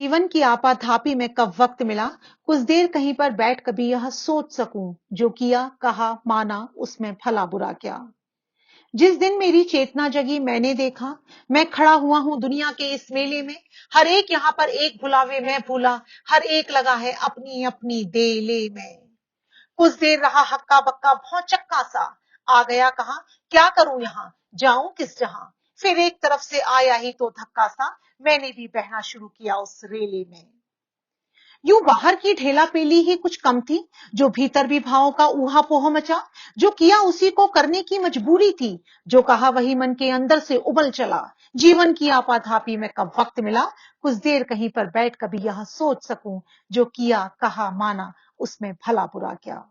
जीवन की आपाधापी में कब वक्त मिला कुछ देर कहीं पर बैठ कभी यह सोच सकूं जो किया कहा माना उसमें भला बुरा क्या। जिस दिन मेरी चेतना जगी मैंने देखा मैं खड़ा हुआ हूं दुनिया के इस मेले में। हर एक यहां पर एक भुलावे मैं भूला, हर एक लगा है अपनी अपनी देले में। कुछ देर रहा हक्का बक्का भौचक्का सा, आ गया कहा क्या करूं यहां, जाऊं किस जहां। फिर एक तरफ से आया ही तो धक्का सा, मैंने भी बहना शुरू किया उस रेले में। यूं बाहर की ढेला पेली ही कुछ कम थी, जो भीतर भी भावों का ऊहा पोह मचा। जो किया उसी को करने की मजबूरी थी, जो कहा वही मन के अंदर से उबल चला। जीवन की आपाधापी में कब वक्त मिला कुछ देर कहीं पर बैठ कभी यह सोच सकूं जो किया कहा माना उसमें भला बुरा क्या।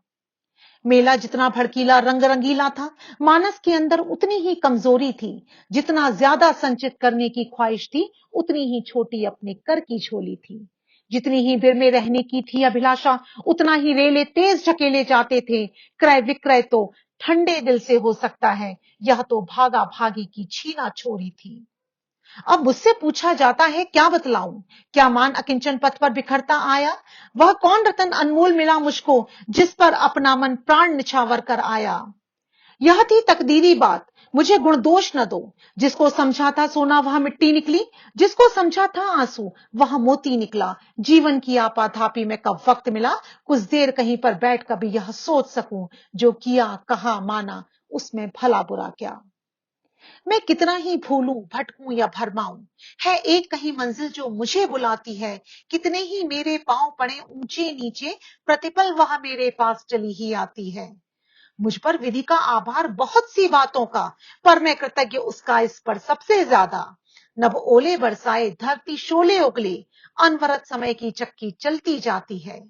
मेला जितना भड़कीला रंग रंगीला था, मानस के अंदर उतनी ही कमजोरी थी। जितना ज्यादा संचित करने की ख्वाहिश थी, उतनी ही छोटी अपने कर की झोली थी। जितनी ही भीड़ में रहने की थी अभिलाषा, उतना ही रेले तेज ढकेले जाते थे। क्रय विक्रय तो ठंडे दिल से हो सकता है, यह तो भागा भागी की छीना छोरी थी। अब मुझसे पूछा जाता है क्या बतलाऊं, क्या मान अकिंचन पथ पर बिखरता आया। वह कौन रतन अनमोल मिला मुझको, जिस पर अपना मन प्राण निछावर कर आया। यह थी तकदीरी बात, मुझे गुण दोष न दो। जिसको समझा था सोना वह मिट्टी निकली, जिसको समझा था आंसू वह मोती निकला। जीवन की आपाधापी में कब वक्त मिला कुछ देर कहीं पर बैठ कभी यह सोच सकूं जो किया कहा माना उसमें भला बुरा क्या। मैं कितना ही भूलूं भटकूं या भरमाऊं, है एक कहीं मंजिल जो मुझे बुलाती है। कितने ही मेरे पांव पड़े ऊंचे नीचे, प्रतिपल वह मेरे पास चली ही आती है। मुझ पर विधि का आभार बहुत सी बातों का, पर मैं कृतज्ञ उसका इस पर सबसे ज्यादा। नभ ओले बरसाए धरती शोले उगले, अनवरत समय की चक्की चलती जाती है।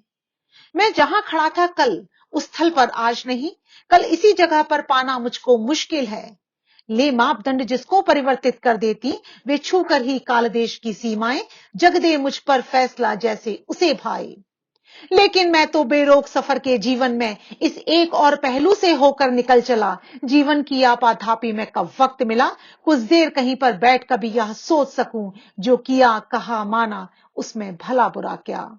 मैं जहां खड़ा था कल उस स्थल पर आज नहीं, कल इसी जगह पर पाना मुझको मुश्किल है। ले मापदंड जिसको परिवर्तित कर देती, वे छू कर ही कालदेश की सीमाएं जग दे मुझ पर फैसला जैसे उसे भाई। लेकिन मैं तो बेरोक सफर के जीवन में इस एक और पहलू से होकर निकल चला। जीवन की आपाधापी में कब वक्त मिला कुछ देर कहीं पर बैठ कभी यह सोच सकूं जो किया कहा माना उसमें भला बुरा क्या।